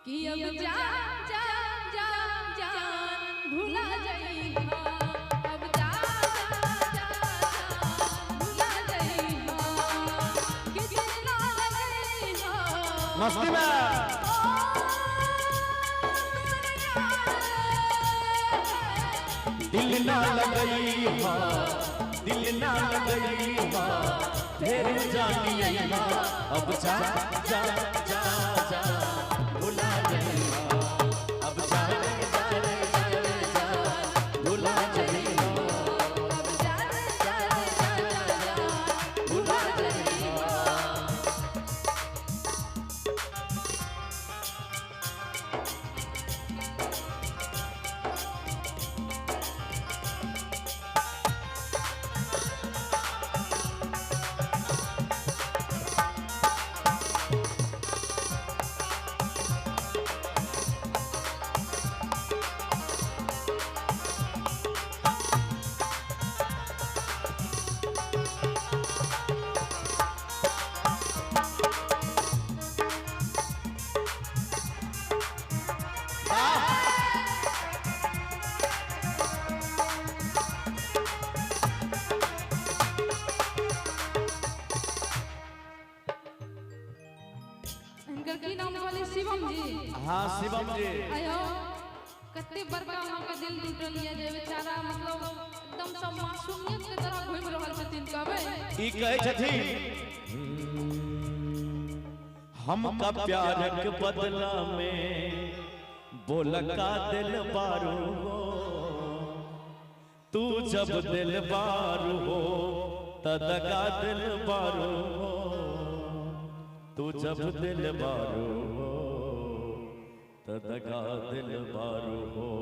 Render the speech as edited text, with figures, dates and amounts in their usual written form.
कि अब जान जान जान जान भुला जाइहा, अब जान जान जान भुला जाइहा, कि दिल ना लगइहा मस्ती में दिल ना लगइहा, दिल ना लगइहा, ढेर जानियहा, अब जा जा जा जा भुला जाइहा, अब जा जा जा भुला जाइहा, अब जान जान जान भुला जाइहा। इनकर की नाम वाले शिवम जी। हाँ शिवम जी आयो कते बड़का वहां का दिल टूटल ये जे बेचारा मतलब एकदम सब मासूमियत के तरह घूम रहल छथिन कहबे ई कहे छथिन हमका प्यार के बदला में बोलका दिल बारू हो, तू जब दिल बारू हो तदका दिल बारू हो, तू जब दिल बारू हो तदका दिल बारू हो।